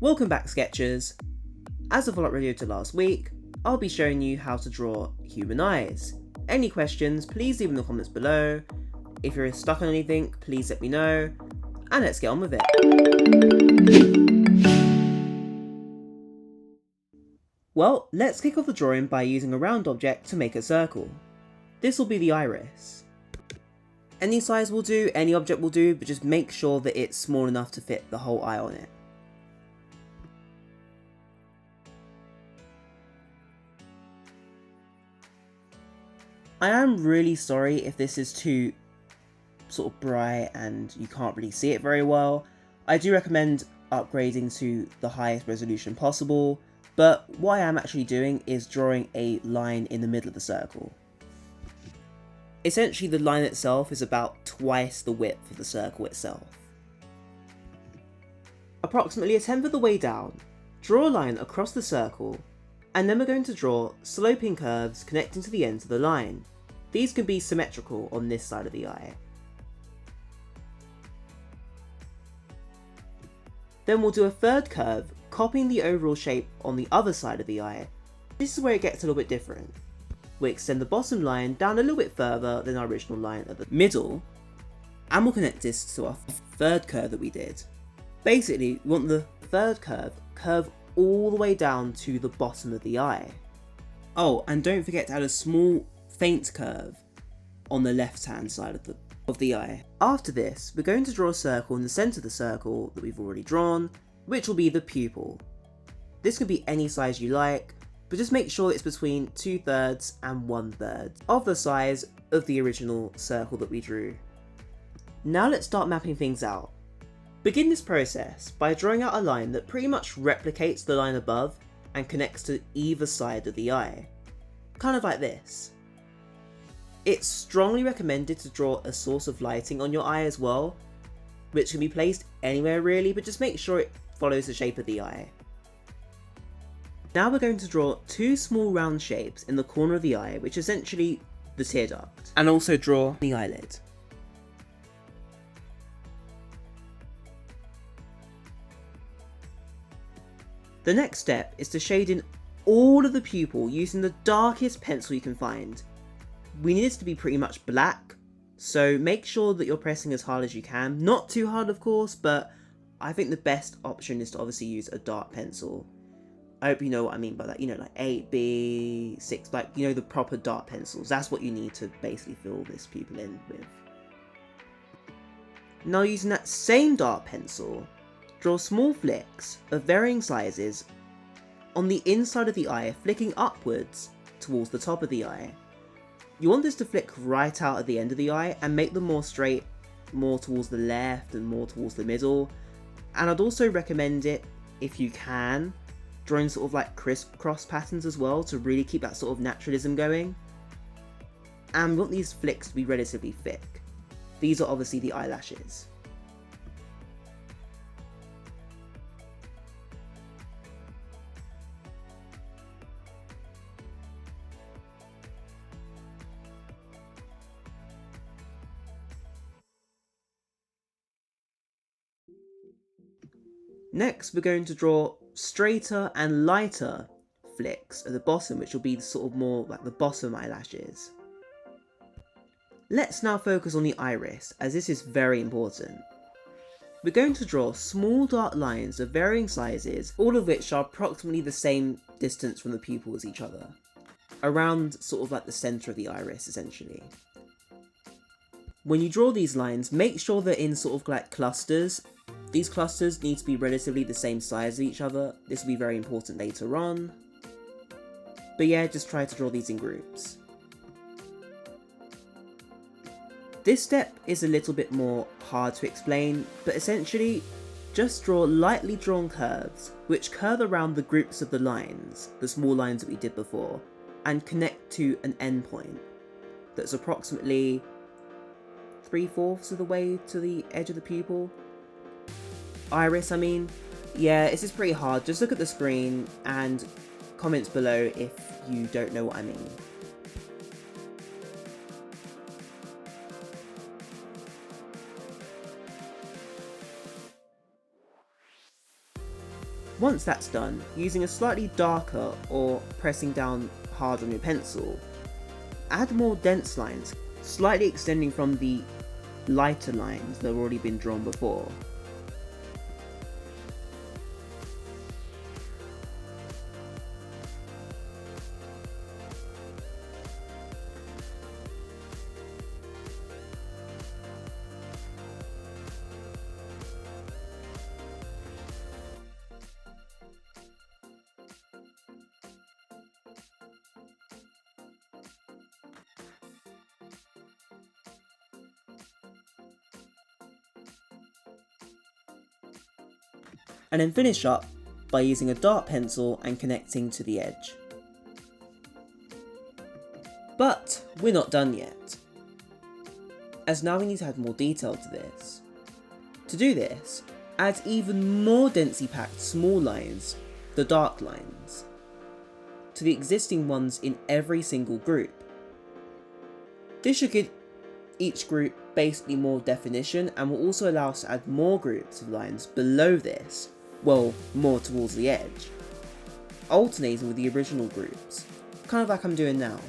Welcome back, sketchers. As a follow-up video to last week, I'll be showing you how to draw human eyes. Any questions, please leave in the comments below. If you're stuck on anything, please let me know, and let's get on with it. Well, let's kick off the drawing by using a round object to make a circle. This will be the iris. Any size will do, any object will do, but just make sure that it's small enough to fit the whole eye on it. I am really sorry if this is too sort of bright and you can't really see it very well. I do recommend upgrading to the highest resolution possible, but what I am actually doing is drawing a line in the middle of the circle. Essentially, the line itself is about twice the width of the circle itself. Approximately 1/10 of the way down, draw a line across the circle, and then we're going to draw sloping curves connecting to the ends of the line. These can be symmetrical on this side of the eye. Then we'll do a third curve, copying the overall shape on the other side of the eye. This is where it gets a little bit different. We extend the bottom line down a little bit further than our original line at the middle, and we'll connect this to our third curve that we did. Basically, we want the third curve all the way down to the bottom of the eye. Oh, and don't forget to add a small faint curve on the left hand side of the eye. After this, we're going to draw a circle in the centre of the circle that we've already drawn, which will be the pupil. This can be any size you like, but just make sure it's between 2/3 and 1/3 of the size of the original circle that we drew. Now let's start mapping things out. Begin this process by drawing out a line that pretty much replicates the line above and connects to either side of the eye. Kind of like this. It's strongly recommended to draw a source of lighting on your eye as well, which can be placed anywhere really, but just make sure it follows the shape of the eye. Now we're going to draw two small round shapes in the corner of the eye, which is essentially the tear duct, and also draw the eyelid. The next step is to shade in all of the pupil using the darkest pencil you can find. We need this to be pretty much black, so make sure that you're pressing as hard as you can. Not too hard, of course, but I think the best option is to obviously use a dark pencil. I hope you know what I mean by that, like 8B, 6, the proper dark pencils. That's what you need to basically fill this pupil in with. Now using that same dark pencil, draw small flicks of varying sizes on the inside of the eye, flicking upwards towards the top of the eye. You want this to flick right out at the end of the eye and make them more straight, more towards the left and more towards the middle. And I'd also recommend it, if you can, drawing sort of like crisscross patterns as well to really keep that sort of naturalism going. And we want these flicks to be relatively thick. These are obviously the eyelashes. Next, we're going to draw straighter and lighter flicks at the bottom, which will be sort of more like the bottom eyelashes. Let's now focus on the iris, as this is very important. We're going to draw small dark lines of varying sizes, all of which are approximately the same distance from the pupil as each other, around sort of like the centre of the iris essentially. When you draw these lines, make sure they're in sort of like clusters. These clusters need to be relatively the same size as each other. This will be very important later on. But yeah, just try to draw these in groups. This step is a little bit more hard to explain, but essentially just draw lightly drawn curves which curve around the groups of the lines, the small lines that we did before, and connect to an endpoint that's approximately 3/4 of the way to the edge of the pupil. Iris, I mean. Yeah, this is pretty hard. Just look at the screen and comments below if you don't know what I mean. Once that's done, using a slightly darker or pressing down hard on your pencil, add more dense lines, slightly extending from the lighter lines that have already been drawn before. And then finish up by using a dark pencil and connecting to the edge. But we're not done yet, as now we need to add more detail to this. To do this, add even more densely packed small lines, the dark lines, to the existing ones in every single group. This should give each group basically more definition and will also allow us to add more groups of lines below this, well, more towards the edge, alternating with the original groups, kind of like I'm doing now.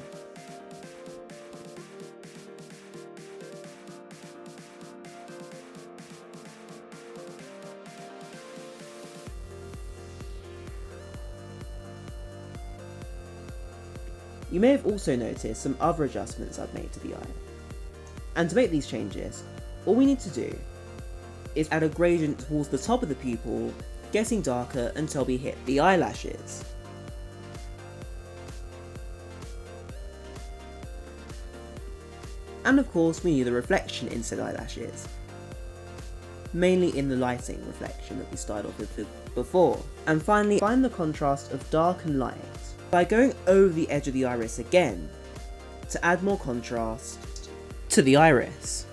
You may have also noticed some other adjustments I've made to the eye. And to make these changes, all we need to do is add a gradient towards the top of the pupil, getting darker until we hit the eyelashes. And of course we need a reflection in said eyelashes, mainly in the lighting reflection that we started off with before. And finally, find the contrast of dark and light by going over the edge of the iris again to add more contrast to the iris.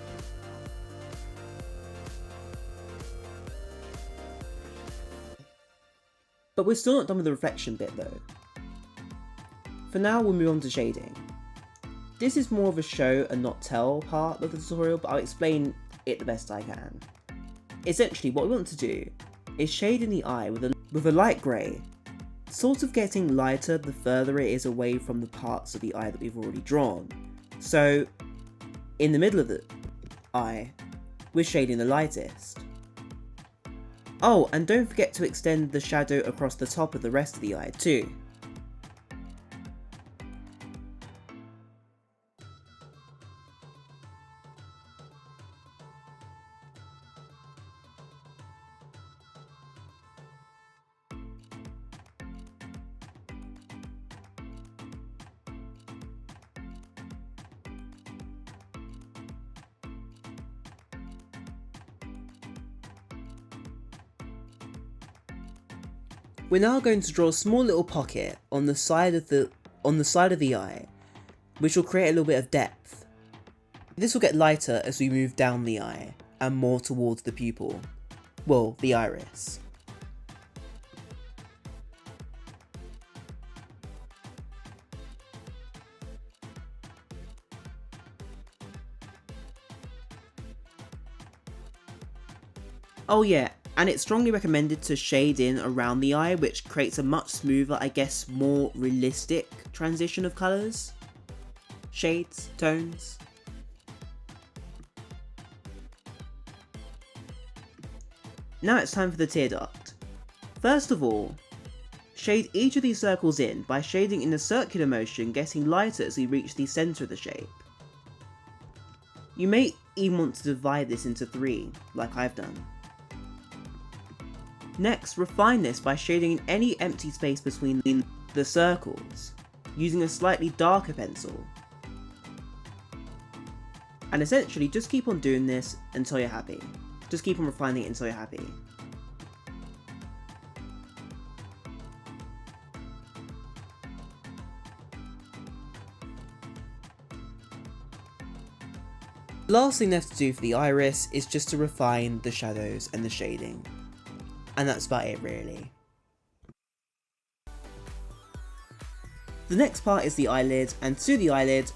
But we're still not done with the reflection bit though. For now we'll move on to shading. This is more of a show and not tell part of the tutorial, but I'll explain it the best I can. Essentially what we want to do is shade in the eye with a light grey, sort of getting lighter the further it is away from the parts of the eye that we've already drawn. So in the middle of the eye, we're shading the lightest. Oh, and don't forget to extend the shadow across the top of the rest of the eye too. We're now going to draw a small little pocket on the side of the eye, which will create a little bit of depth. This will get lighter as we move down the eye and more towards the pupil, well, the iris. Oh yeah, and it's strongly recommended to shade in around the eye, which creates a much smoother, I guess more realistic transition of colours, shades, tones. Now it's time for the tear duct. First of all, shade each of these circles in by shading in a circular motion, getting lighter as we reach the centre of the shape. You may even want to divide this into 3, like I've done. Next, refine this by shading in any empty space between the circles, using a slightly darker pencil. And essentially, just keep on doing this until you're happy. Just keep on refining it until you're happy. The last thing left to do for the iris is just to refine the shadows and the shading. And that's about it really. The next part is the eyelid, and to the eyelid,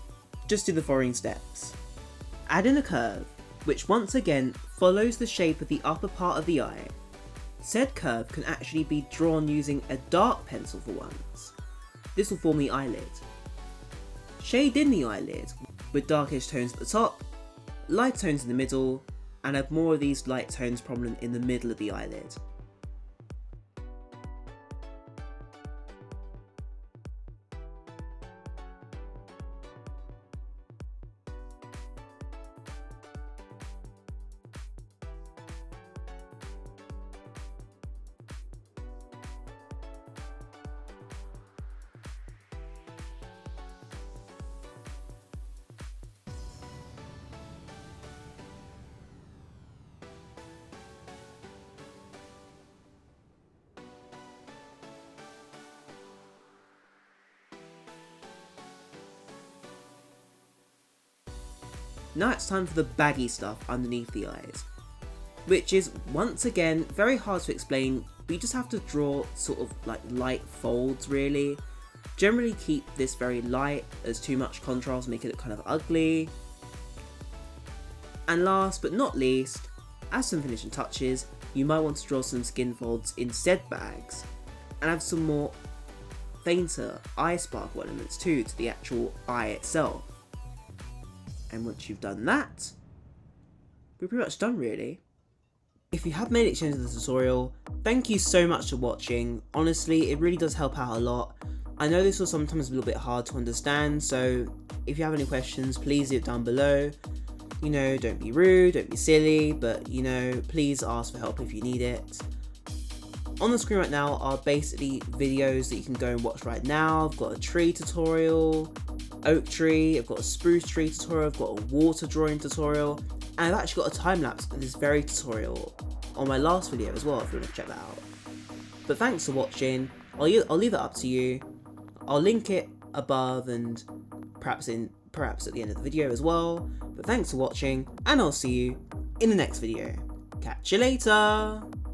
just do the following steps. Add in a curve, which once again follows the shape of the upper part of the eye, Said curve can actually be drawn using a dark pencil for once. This will form the eyelid. Shade in the eyelid with darkish tones at the top, light tones in the middle, and have more of these light tones prominent in the middle of the eyelid. Now it's time for the baggy stuff underneath the eyes, which is once again very hard to explain, but you just have to draw sort of like light folds really. Generally keep this very light, as too much contrast make it look kind of ugly. And last but not least, as some finishing touches, you might want to draw some skin folds in said bags and have some more fainter eye sparkle elements too to the actual eye itself. And once you've done that, we're pretty much done really. If you have made it to the end of the tutorial, thank you so much for watching. Honestly, it really does help out a lot. I know this was sometimes a little bit hard to understand, so if you have any questions, please leave it down below. You know, don't be rude, don't be silly, but you know, please ask for help if you need it. On the screen right now are basically videos that you can go and watch right now. I've got a tree tutorial, oak tree, I've got a spruce tree tutorial, I've got a water drawing tutorial, and I've actually got a time lapse of this very tutorial on my last video as well if you want to check that out. But thanks for watching. I'll leave it up to you. I'll link it above and perhaps at the end of the video as well. But thanks for watching, and I'll see you in the next video. Catch you later!